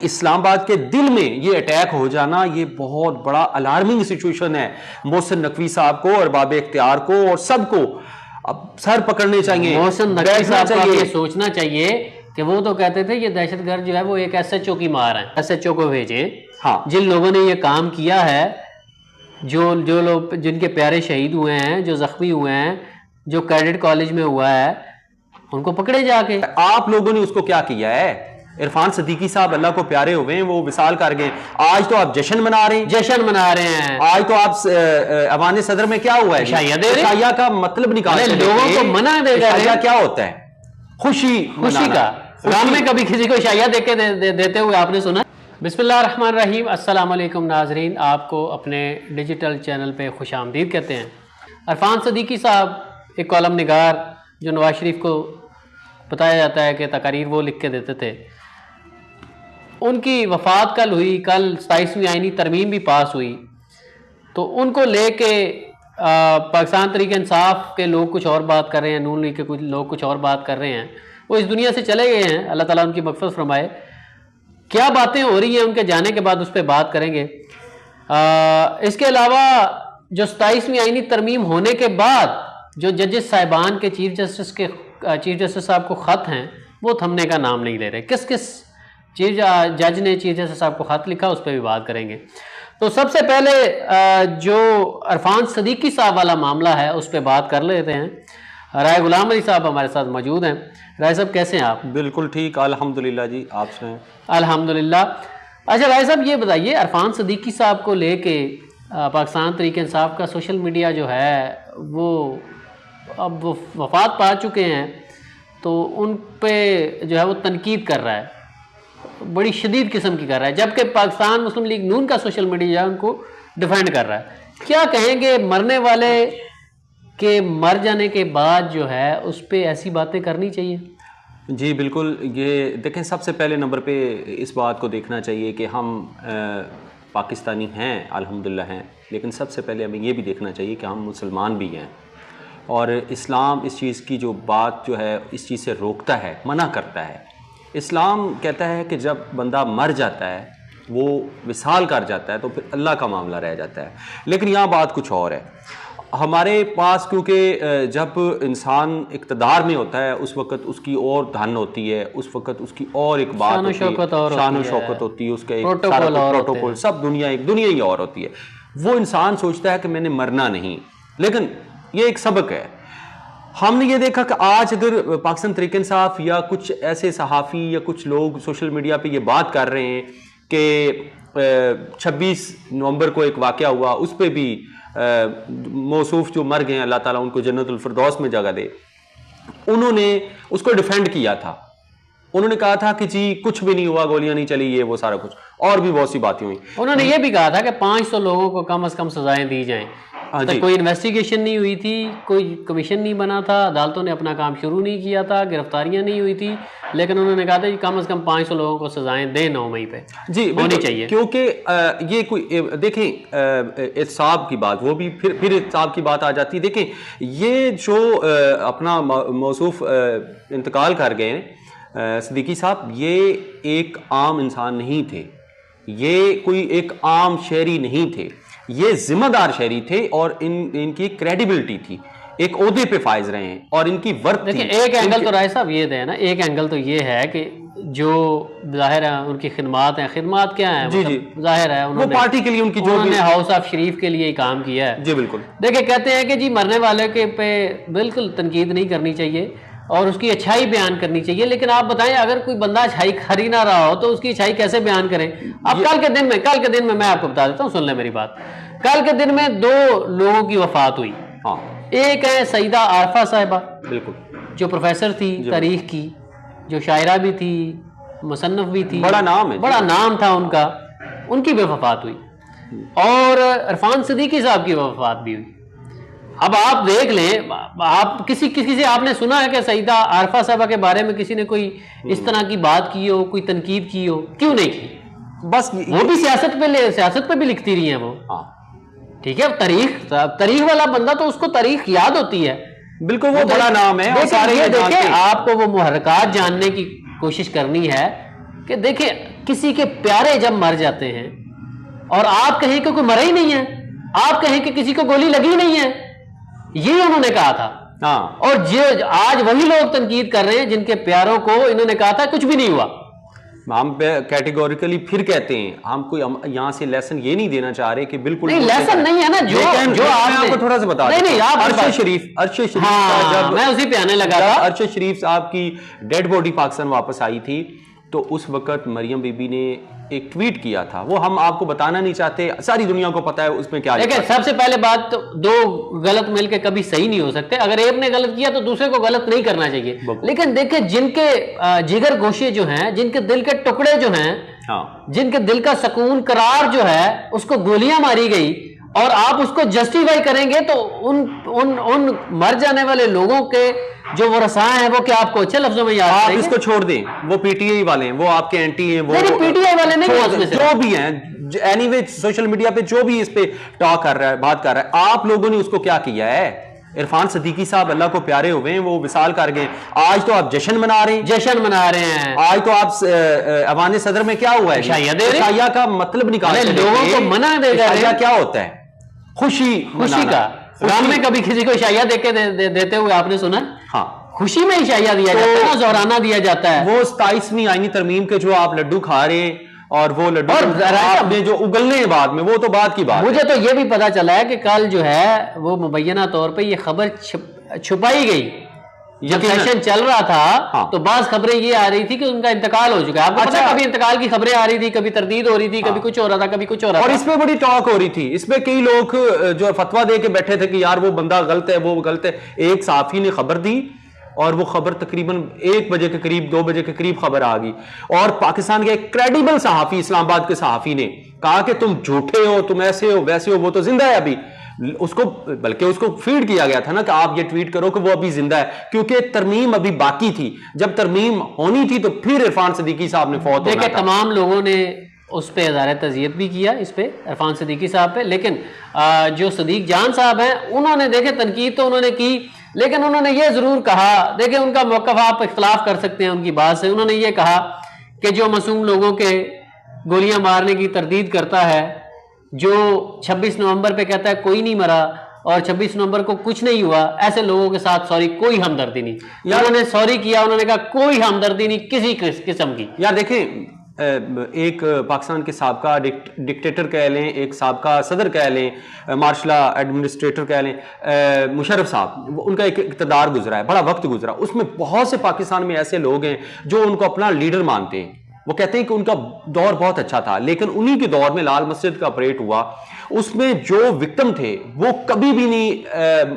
इस्लामाबाद के दिल में ये अटैक हो जाना, ये बहुत बड़ा अलार्मिंग सिचुएशन है। मोहसिन नकवी साहब को और बाबे इख्तियार को और सबको अब सर पकड़ने चाहिए। मोहसिन नकवी साहब को ये सोचना चाहिए कि वो तो कहते थे ये दहशतगर्द जो है वो एक SHO की मार है, SHO को भेजे। हाँ, जिन लोगों ने ये काम किया है, जो लोग जिनके प्यारे शहीद हुए हैं, जो जख्मी हुए हैं, जो कैडेट कॉलेज में हुआ है, उनको पकड़े जाके। आप लोगों ने उसको क्या किया है? इरफान सदीकी साहब अल्लाह को प्यारे हुए हैं, वो विसाल कर गए। आज तो आप जश्न मना रहे हैं, जश्न मना रहे हैं। आज तो आप अवान सदर में क्या हुआ है? शाया का मतलब निकाल लोगों को मना दे रहे हैं। क्या होता है? खुशी का राम में कभी किसी को शाया देते हुए आपने सुना? बिस्मिल्लाहिर्रहमानिर्रहीम। अस्सलाम वालेकुम नाजरीन, आपको अपने डिजिटल चैनल पे खुशामदीद कहते हैं। इरफान सदीकी साहब एक कॉलम निगार जो नवाज शरीफ को बताया जाता है कि तकारीर वो लिख के देते थे, उनकी वफ़ात कल हुई। कल 27वीं आईनी तरमीम भी पास हुई, तो उनको लेके पाकिस्तान तहरीक इंसाफ के लोग कुछ और बात कर रहे हैं, नून लीग के कुछ लोग कुछ और बात कर रहे हैं। वो इस दुनिया से चले गए हैं, अल्लाह ताला उनकी मग़फ़िरत फरमाए। क्या बातें हो रही हैं उनके जाने के बाद, उस पर बात करेंगे। इसके अलावा जो 27वीं आईनी तरमीम होने के बाद जो जजेस साहिबान के चीफ जस्टिस साहब को ख़त हैं, वो थमने का नाम नहीं ले रहे। किस किस जज ने चीफ जस्टिस साहब को ख़त लिखा, उस पर भी बात करेंगे। तो सबसे पहले जो इरफान सदीकी साहब वाला मामला है उस पर बात कर लेते हैं। राय गुलाम अली साहब हमारे साथ मौजूद हैं। राय साहब कैसे हैं आप? बिल्कुल ठीक, अल्हम्दुलिल्लाह जी, आप सुनाएं? अल्हम्दुलिल्लाह। अच्छा राय साहब ये बताइए, इरफान सदीकी साहब को लेके पाकिस्तान तहरीक इंसाफ का सोशल मीडिया जो है वो अब वफ़ात पा चुके हैं, तो उन पे जो है वो तनकीद कर रहा है, बड़ी शदीद किस्म की कर रहा है, जबकि पाकिस्तान मुस्लिम लीग नून का सोशल मीडिया उनको डिफेंड कर रहा है। क्या कहेंगे मरने वाले के मर जाने के बाद जो है उस पर ऐसी बातें करनी चाहिए? जी बिल्कुल। ये देखें, सबसे पहले नंबर पे इस बात को देखना चाहिए कि हम पाकिस्तानी हैं, अल्हम्दुलिल्लाह हैं, लेकिन सबसे पहले हमें ये भी देखना चाहिए कि हम मुसलमान भी हैं। और इस्लाम इस चीज़ की जो बात जो है इस चीज़ से रोकता है, मना करता है। इस्लाम कहता है कि जब बंदा मर जाता है, वो विसाल कर जाता है, तो फिर अल्लाह का मामला रह जाता है। लेकिन यहाँ बात कुछ और है हमारे पास, क्योंकि जब इंसान इक़्तिदार में होता है उस वक़्त उसकी और धन होती है, उस वक़्त उसकी और एक बात होती है, शान और शौकत होती है, उसका एक प्रोटोकॉल, सब दुनिया ही और होती है। वो इंसान सोचता है कि मैंने मरना नहीं। लेकिन ये एक सबक है। हमने ये देखा कि आज अगर पाकिस्तान तहरीक इंसाफ या कुछ ऐसे सहाफ़ी या कुछ लोग सोशल मीडिया पे ये बात कर रहे हैं कि 26 नवंबर को एक वाक़या हुआ, उस पर भी मौसूफ जो मर गए अल्लाह ताला उनको जन्नतुल फिरदौस में जगह दे, उन्होंने उसको डिफेंड किया था। उन्होंने कहा था कि जी कुछ भी नहीं हुआ, गोलियां नहीं चली, ये वो सारा कुछ, और भी बहुत सी बातें हुई। उन्होंने ये भी कहा था कि 500 लोगों को कम से कम सजाएं दी जाएं। तो कोई इन्वेस्टिगेशन नहीं हुई थी, कोई कमीशन नहीं बना था, अदालतों ने अपना काम शुरू नहीं किया था, गिरफ्तारियां नहीं हुई थी, लेकिन उन्होंने कहा था कि कम से कम 500 लोगों को सजाएं दें 9 मई पे। जी होनी चाहिए, क्योंकि ये कोई देखें एहतसाब की बात, वो भी फिर एहतसाब की बात आ जाती है। देखें, ये जो अपना मौसूफ इंतकाल कर गए सदीकी साहब, ये एक आम इंसान नहीं थे, ये कोई एक आम शहरी नहीं थे, ये जिम्मेदार शहरी थे और इनकी क्रेडिबिलिटी थी, एक ओहदे पे फाइज रहे हैं और इनकी वर्थ थी। एक एंगल तो राय साहब ये है ना, एक एंगल तो ये है कि जो जाहिर है उनकी खिदमात हैं, खिदमात क्या है, जी जी जाहिर है उन्होंने पार्टी के लिए उनकी जो उन्होंने हाउस ऑफ शरीफ के लिए काम किया है। जी बिल्कुल। देखिए कहते हैं कि जी मरने वाले के पे बिल्कुल तनकीद नहीं करनी चाहिए और उसकी अच्छाई बयान करनी चाहिए, लेकिन आप बताएं अगर कोई बंदा अच्छाई कर ही ना रहा हो तो उसकी अच्छाई कैसे बयान करें? अब कल के दिन में मैं आपको बता देता हूँ, सुन ले मेरी बात। कल के दिन में 2 लोगों की वफात हुई। हाँ, एक है सईदा आरफा साहिबा, बिल्कुल, जो प्रोफेसर थी तारीख की, जो शायरा भी थी, मुसन्नफ भी थी, बड़ा नाम था उनका, उनकी भी वफात हुई। और इरफान सदीकी साहब की वफात भी हुई। अब आप देख लें, आप किसी से आपने सुना है कि सईदा आरफा साहबा के बारे में किसी ने कोई इस तरह की बात की हो, कोई तनकीद की हो? क्यों नहीं की? बस वो भी सियासत पे भी लिखती रही हैं वो। हाँ ठीक है, तारीख वाला बंदा तो उसको तारीख याद होती है, बिल्कुल, वो बड़ा नाम है। देखिए आपको वो मुहर्रकात जानने की कोशिश करनी है कि देखिए किसी के प्यारे जब मर जाते हैं और आप कहें कि कोई मरा ही नहीं है, आप कहें कि किसी को गोली लगी नहीं है, ये उन्होंने कहा था। हाँ, और जो आज वही लोग तनकीद कर रहे हैं जिनके प्यारों को इन्होंने कहा था कुछ भी नहीं हुआ। हम कैटेगोरिकली फिर कहते हैं, हम कोई यहाँ से लेसन ये नहीं देना चाह रहे कि बिल्कुल नहीं, लेसन नहीं है ना, जो आपको थोड़ा सा बता नहीं आप अरशद शरीफ हाँ, जब मैं उसी पे आने लगा था। अरशद शरीफ साहब की डेड बॉडी पाकिस्तान वापस आई थी तो उस वक्त मरियम बीबी ने एक ट्वीट किया था, वो हम आपको बताना नहीं चाहते, सारी दुनिया को पता है उसमें क्या देखिए सबसे पहले बात तो दो गलत मिलके कभी सही नहीं हो सकते। अगर एक ने गलत किया तो दूसरे को गलत नहीं करना चाहिए। लेकिन देखिए जिनके जिगर गोशे जो हैं, जिनके दिल के टुकड़े जो हैं, हाँ, जिनके दिल का सुकून करार जो है, उसको गोलियां मारी गई और आप उसको जस्टिफाई करेंगे तो उन मर जाने वाले लोगों के जो वो रसायन है वो क्या आपको अच्छे लफ्जों में याद आप इसको छोड़ दें, वो पीटीआई वाले हैं, वो आपके एंटी हैं, वो नहीं पीटीआई वाले नहीं, जो भी हैं एनीवे सोशल मीडिया पे जो भी इस पे टॉक कर रहा है, बात कर रहा है, आप लोगों ने उसको क्या किया है? इरफान सदीकी साहब अल्लाह को प्यारे हुए हैं, वो विसाल कर गए, आज तो आप जश्न मना रहे हैं, आज तो आप अवान सदर में क्या हुआ है, इशाया का मतलब निकाल लोगों को मना दे रहे हैं। क्या होता है? खुशी का राम में कभी किसी को इशाया देते हुए आपने सुना? हाँ, खुशी में इशाया दिया जाता है ना, जोराना दिया जाता है। वो 27वीं आईनी तरमीम के जो आप लड्डू खा रहे हैं और वो लड्डू आपने जो उगलने हैं बाद में, वो तो बात की बात। मुझे तो ये भी पता चला है कि कल जो है वो मुबैना तौर पे ये खबर छुपाई गई। जब सेशन चल रहा था हाँ। तो बाज़ खबरें ये आ रही थी कि उनका इंतकाल हो चुका है। आपको पता है, कभी इंतकाल की खबरें आ रही थी, कभी तरदीद हो रही थी, कभी कुछ हो रहा था, कभी कुछ हो रहा था। और इसमें बड़ी टॉक हो रही थी, इसमें कई लोग जो फतवा दे के बैठे थे कि यार वो बंदा गलत है, वो गलत है। एक सहाफी ने खबर दी और वो खबर तकरीबन 1 बजे के करीब, 2 बजे के करीब खबर आ गई और पाकिस्तान के एक क्रेडिबल सहाफी, इस्लामाबाद के सहाफी ने कहा कि तुम झूठे हो, तुम ऐसे हो वैसे हो, वो तो जिंदा है अभी। उसको बल्कि उसको फीड किया गया था ना कि आप ये ट्वीट करो कि वो अभी जिंदा है, क्योंकि तरमीम अभी बाकी थी। जब तरमीम होनी थी तो फिर इरफान सदीकी साहब ने फौत होना था। तमाम लोगों ने उस पर इज़हार तज़ियत भी किया, इस पे इरफान सदीकी साहब पे, लेकिन जो सदीक जान साहब हैं उन्होंने देखे तनकीद तो उन्होंने की, लेकिन उन्होंने ये ज़रूर कहा, देखिए उनका मौक़िफ़ आप इख्तलाफ कर सकते हैं उनकी बात से, उन्होंने ये कहा कि जो मासूम लोगों के गोलियां मारने की तरदीद करता है, जो 26 नवंबर पे कहता है कोई नहीं मरा और 26 नवंबर को कुछ नहीं हुआ, ऐसे लोगों के साथ सॉरी कोई हमदर्दी नहीं। उन्होंने सॉरी किया, उन्होंने कहा कोई हमदर्दी नहीं किसी किस्म की। यार देखें, एक पाकिस्तान के साबका डिक्टेटर कह लें, एक साबका सदर कह लें, मार्शल एडमिनिस्ट्रेटर कह लें, मुशर्रफ साहब, उनका एक इक़्तिदार गुजरा है, बड़ा वक्त गुजरा, उसमें बहुत से पाकिस्तान में ऐसे लोग हैं जो उनको अपना लीडर मानते हैं। वो कहते हैं कि उनका दौर बहुत अच्छा था, लेकिन उन्हीं के दौर में लाल मस्जिद का ऑपरेट हुआ, उसमें जो विक्टिम थे वो कभी भी नहीं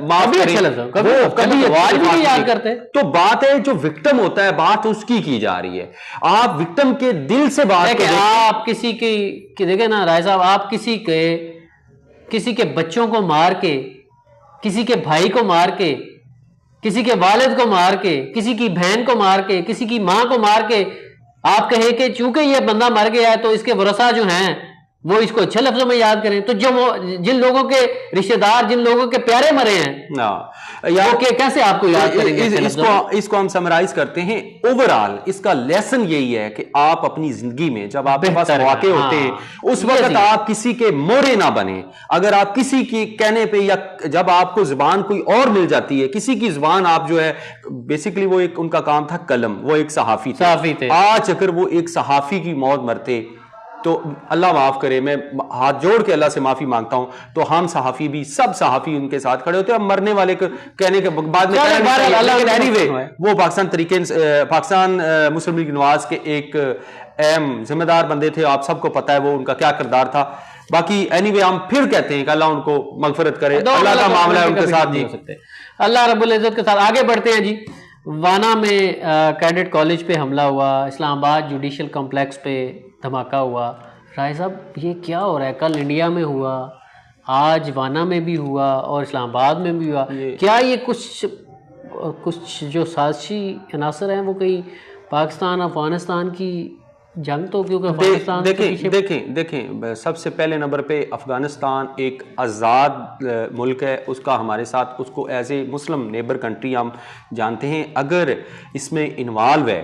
माफ कभी याद करते। तो बात है जो विक्टिम होता है, बात उसकी की जा रही है। आप विक्टिम के दिल से बात करें। आप किसी की देखें ना राय साहब, आप किसी के बच्चों को मार के, किसी के भाई को मार के, किसी के वालिद को मार के, किसी की बहन को मार के, किसी की मां को मार के आप कहें कि चूंकि ये बंदा मर गया है तो इसके वरसा जो हैं वो इसको अच्छे लफ्जों में याद करें, तो जो जिन लोगों के रिश्तेदार, जिन लोगों के प्यारे मरे हैं यार कैसे आपको याद करेंगे? इसको हम समराइज करते हैं। ओवरऑल इसका लेसन यही है कि आप अपनी जिंदगी में जब आपके पास वाक़े होते हैं उस वक्त आप किसी के मोरे ना बने। अगर आप किसी के कहने पे या जब आपको जुबान कोई और मिल जाती है, किसी की जुबान आप जो है बेसिकली वो एक उनका काम था कलम, वो एक सहाफी थे। आज अगर वो एक सहाफी की मौत मरते तो अल्लाह माफ करे, मैं हाथ जोड़ के अल्लाह से माफी मांगता हूं, तो हम सहाफी भी सब सहाफी उनके साथ खड़े होते हैं। अब मरने वाले को कहने के बाद में एनीवे वो पाकिस्तान मुस्लिम लीग नवाज के एक अहम जिम्मेदार बंदे थे, आप सबको पता है वो उनका क्या किरदार था। बाकी एनीवे हम फिर कहते हैं कि अल्लाह उनको मगफिरत करे, अल्लाह का मामला है उनके साथ नहीं हो सकते। अल्लाह रब्बुल इज्जत के साथ आगे बढ़ते हैं जी। वाना में कैडेट कॉलेज पे हमला हुआ, इस्लामाबाद जुडिशल कॉम्प्लेक्स पे धमाका हुआ। राय साहब ये क्या हो रहा है? कल इंडिया में हुआ, आज वाना में भी हुआ और इस्लामाबाद में भी हुआ। क्या ये कुछ जो साजिशी अनासर हैं वो कहीं पाकिस्तान अफगानिस्तान की जंग तो, क्योंकि अफगानिस्तान देखें सबसे पहले नंबर पे अफगानिस्तान एक आज़ाद मुल्क है, उसका हमारे साथ उसको as a Muslim neighbour country हम जानते हैं। अगर इसमें इन्वॉल्व है,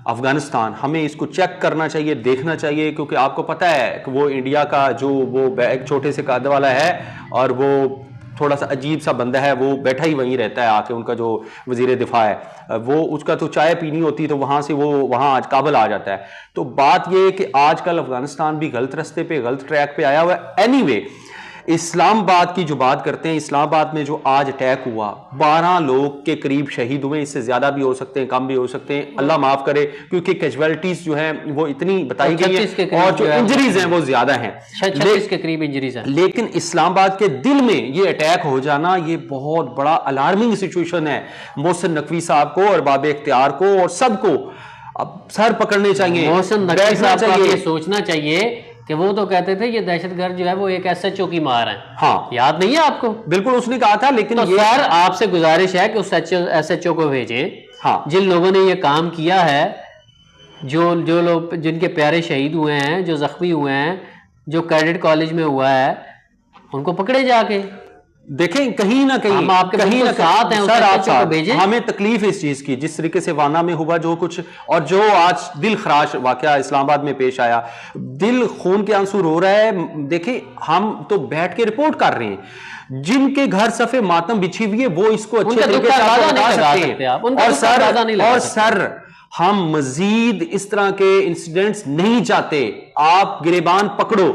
अफगानिस्तान, हमें इसको चेक करना चाहिए, देखना चाहिए, क्योंकि आपको पता है कि वो इंडिया का जो वो एक छोटे से कद वाला है और वो थोड़ा सा अजीब सा बंदा है, वो बैठा ही वहीं रहता है आके, उनका जो वजीर दिफा है वो, उसका तो चाय पीनी होती है तो वहां से वो वहां आज काबुल आ जाता है। तो बात ये है कि आजकल अफगानिस्तान भी गलत रास्ते पे, गलत ट्रैक पे आया हुआ है। एनीवे, इस्लामाबाद की जो बात करते हैं, इस्लामाबाद में जो आज अटैक हुआ, 12 लोग के करीब शहीद हुए, इससे ज्यादा भी हो सकते हैं, कम भी हो सकते हैं, अल्लाह माफ करे, क्योंकि कैजुअलिटीज जो हैं वो इतनी बताई गई है और जो इंजरीज हैं वो ज्यादा हैं, 36 के करीब इंजरीज हैं। लेकिन इस्लामाबाद के दिल में ये अटैक हो जाना, ये बहुत बड़ा अलार्मिंग सिचुएशन है। मोहसिन नकवी साहब को और बाब इख्तियार को और सबको अब सर पकड़ने चाहिए। मोहसिन नकवी साहब को ये सोचना चाहिए कि वो तो कहते थे ये दहशतगर्द जो है वो एक SHO की मार है। हाँ, याद नहीं है आपको? बिल्कुल उसने कहा था, लेकिन तो सर आपसे गुजारिश है कि उस SHO को भेजें, हाँ, जिन लोगों ने ये काम किया है, जो लोग जिनके प्यारे शहीद हुए हैं, जो जख्मी हुए हैं, जो कैडेट कॉलेज में हुआ है, उनको पकड़े जाके। देखें कहीं ना कहीं, हम आपके कहीं ना साथ हैं, सर आप साथ भेजें। हमें तकलीफ इस चीज की, जिस तरीके से वाना में हुआ जो कुछ, और जो आज दिल खराश वाकया इस्लामाबाद में पेश आया, दिल खून के आंसू रो रहा है। देखें हम तो बैठ के रिपोर्ट कर रहे हैं, जिनके घर सफे मातम बिछी हुई है वो इसको अच्छे तरीके से बता सकते हैं। और सर हम मजीद इस तरह के इंसिडेंट्स नहीं चाहते। आप गिरेबान पकड़ो,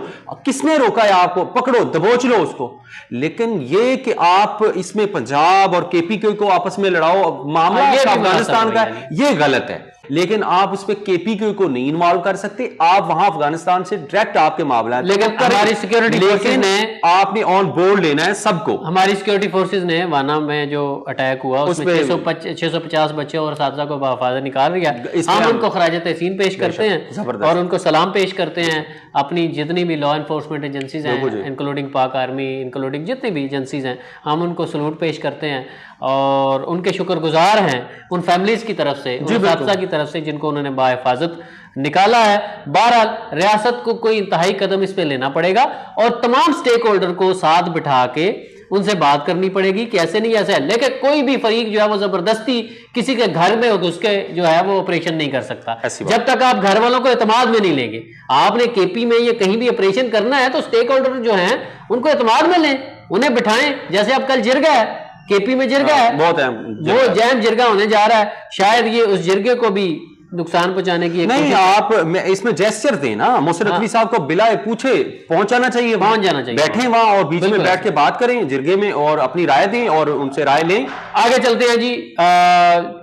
किसने रोका है आपको? पकड़ो, दबोच लो उसको। लेकिन ये कि आप इसमें पंजाब और KPK को आपस में लड़ाओ, मामला अफगानिस्तान का, ये गलत है। लेकिन आप उस पर KPK को नहीं इन्वॉल्व कर सकते, आप वहां अफगानिस्तान से डायरेक्ट आपके मामला है। लेकिन हमारी सिक्योरिटी फोर्सेस ने, आपने ऑन बोर्ड लेना है सबको। हमारी सिक्योरिटी फोर्सेस ने वाना में जो अटैक हुआ उसमें 650 बच्चे और साथी को बाफाजत निकाल दिया। हम उनको खराज तहसीन पेश करते हैं और उनको सलाम पेश करते हैं। अपनी जितनी भी लॉ एनफोर्समेंट एजेंसीज हैं, इंक्लूडिंग पाक आर्मी, इंक्लूडिंग जितनी भी एजेंसीज हैं, हम उनको सलूट पेश करते हैं और उनके शुक्रगुजार हैं उन फैमिलीज की तरफ से, उन साथियों की तरफ से जिनको उन्होंने बाहिफाजत निकाला है। बहरहाल रियासत को कोई इंतहाई कदम इस पे लेना पड़ेगा और तमाम स्टेक होल्डर को साथ बिठा के उनसे बात करनी पड़ेगी कि ऐसे नहीं ऐसे है। लेकिन कोई भी फरीक जो है वो जबरदस्ती किसी के घर में घुस के जो है वो ऑपरेशन नहीं कर सकता जब तक आप घर वालों को एतमाद में नहीं लेंगे। आपने KP में ये कहीं भी ऑपरेशन करना है तो स्टेक होल्डर जो है उनको एतमाद में लें, उन्हें बिठाएं। जैसे अब कल जिरगा है, KP में जिरगा है, बहुत है, वो जैम जिरगा होने जा रहा है, शायद ये उस जिरगे को भी नुकसान पहुंचाने की नहीं। आप इसमें जेस्चर दें ना, मोहसिन नकवी साहब को बिलाए पूछे पहुंचाना चाहिए, पहुंच जाना चाहिए, बैठे वहां और बीच में बैठ के बात करें जिरगे में और अपनी राय दें और उनसे राय लें। आगे चलते हैं जी।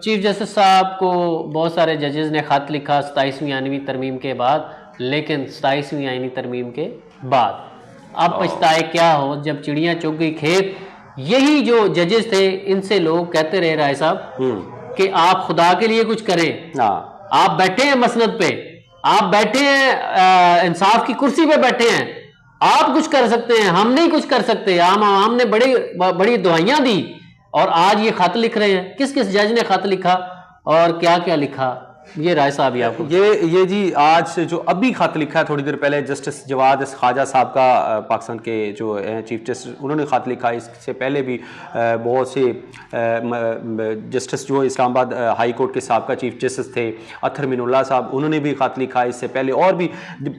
चीफ जस्टिस साहब को बहुत सारे जजेस ने खत लिखा 27वीं आईनी तरमीम के बाद, लेकिन 27वीं आईनी तरमीम के बाद अब पछताए क्या हो जब चिड़ियां चुग गई खेत। यही जो जजेस थे इनसे लोग कहते रहे राय साहब कि आप खुदा के लिए कुछ करें। आप बैठे हैं मसनद पे, आप बैठे हैं इंसाफ की कुर्सी पे बैठे हैं, आप कुछ कर सकते हैं, हम नहीं कुछ कर सकते। हमने बड़ी दुआइयां दी और आज ये खत लिख रहे हैं। किस किस जज ने खत लिखा और क्या क्या लिखा, ये राय साहब ही आपको। ये जी आज जो अभी खत लिखा है थोड़ी देर पहले जस्टिस जवाद ख्वाजा साहब का, पाकिस्तान के जो चीफ जस्टिस, उन्होंने खत लिखा। इससे पहले भी बहुत से जस्टिस जो इस्लामाबाद हाई कोर्ट के साहब का चीफ जस्टिस थे अथर मिनुल्लाह साहब, उन्होंने भी खत लिखा। इससे पहले और भी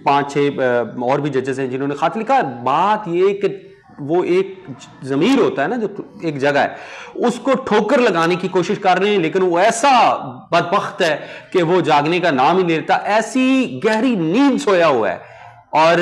5-6 और भी जजेस हैं जिन्होंने खत लिखा। बात ये कि वो एक ज़मीर होता है ना, जो एक जगह है, उसको ठोकर लगाने की कोशिश कर रहे हैं, लेकिन वो ऐसा बदबख्त है कि वो जागने का नाम ही नहीं लेता। ऐसी गहरी नींद सोया हुआ है। और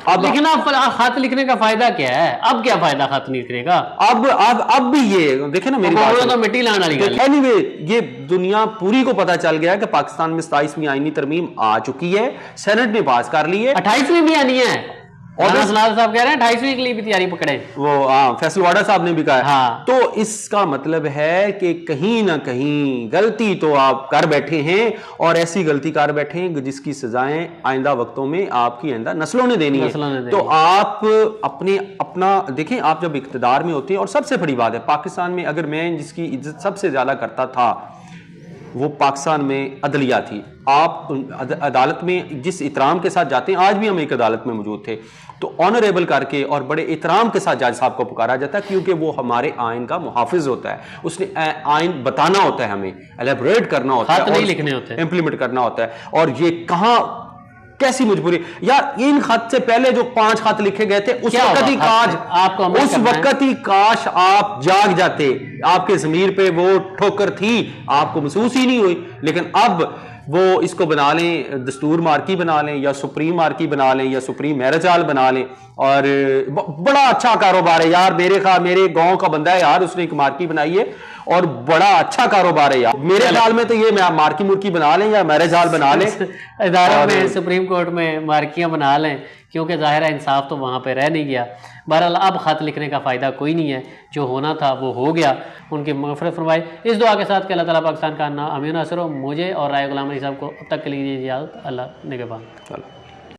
अब लिखना, खत लिखने का फायदा क्या है? अब क्या फायदा खत लिखने का? अब भी ये देखे ना, मेरी बात तो मिट्टी लाना नहीं। एनीवे, ये दुनिया पूरी को पता चल गया है कि पाकिस्तान में 27वीं आईनी तरमीम आ चुकी है, सेनेट ने पास कर ली है। 28वीं भी आनी है और साहब कह रहे हैं 28वीं के लिए भी तैयारी पकड़े। वो फैसल वाडा साहब ने भी कहा। हाँ। तो इसका मतलब है कि कहीं ना कहीं गलती तो आप कर बैठे हैं और ऐसी गलती कर बैठे हैं जिसकी सजाएं आइंदा वक्तों में आपकी आइंदा नस्लों ने देनी है। तो आप अपना देखें, आप जब इख्तिदार में होते हैं, और सबसे बड़ी बात है पाकिस्तान में, अगर मैं जिसकी इज्जत सबसे ज्यादा करता था वो पाकिस्तान में अदलिया थी। आप अदालत में जिस इतराम के साथ जाते हैं, आज भी हम एक अदालत में मौजूद थे, तो ऑनरेबल करके और बड़े इतराम के साथ जज साहब को पुकारा जाता है, क्योंकि वो हमारे आइन का मुहाफिज होता है। उसने आइन बताना होता है, हमें एलेबोरेट करना होता है, नहीं लिखने होते, इंप्लीमेंट करना होता है। और ये कहां कैसी मजबूरी यार, इन खत से पहले जो 5 खत लिखे गए थे उस वक्त ही काश आपको उस वक्त ही काश आप जाग जाते, आपके ज़मीर पे वो ठोकर थी, आपको महसूस ही नहीं हुई। लेकिन अब वो इसको बना लें, दस्तूर मार्की बना लें या सुप्रीम मार्की बना लें या सुप्रीम मैरिज हॉल बना लें, और बड़ा अच्छा कारोबार है यार। मेरे गांव का बंदा है यार, उसने एक मार्की बनाई है और बड़ा अच्छा कारोबार है यार। मेरे ख्याल में तो ये मार्की मुर्की बना लें या मैरिज हॉल बना लें, इदारों में सुप्रीम कोर्ट में मार्कियां बना लें, क्योंकि ज़ाहिर है इंसाफ तो वहाँ पे रह नहीं गया। बहरहाल अब ख़त लिखने का फ़ायदा कोई नहीं है, जो होना था वो हो गया। उनकी मग़फ़िरत फरमाए। इस दुआ के साथ कि अल्लाह ताला पाकिस्तान का ना अमीन असर हो। मुझे और राय गुलाम अली साहब को अब तक के लिए इजाज़त। अल्लाह निगहबान।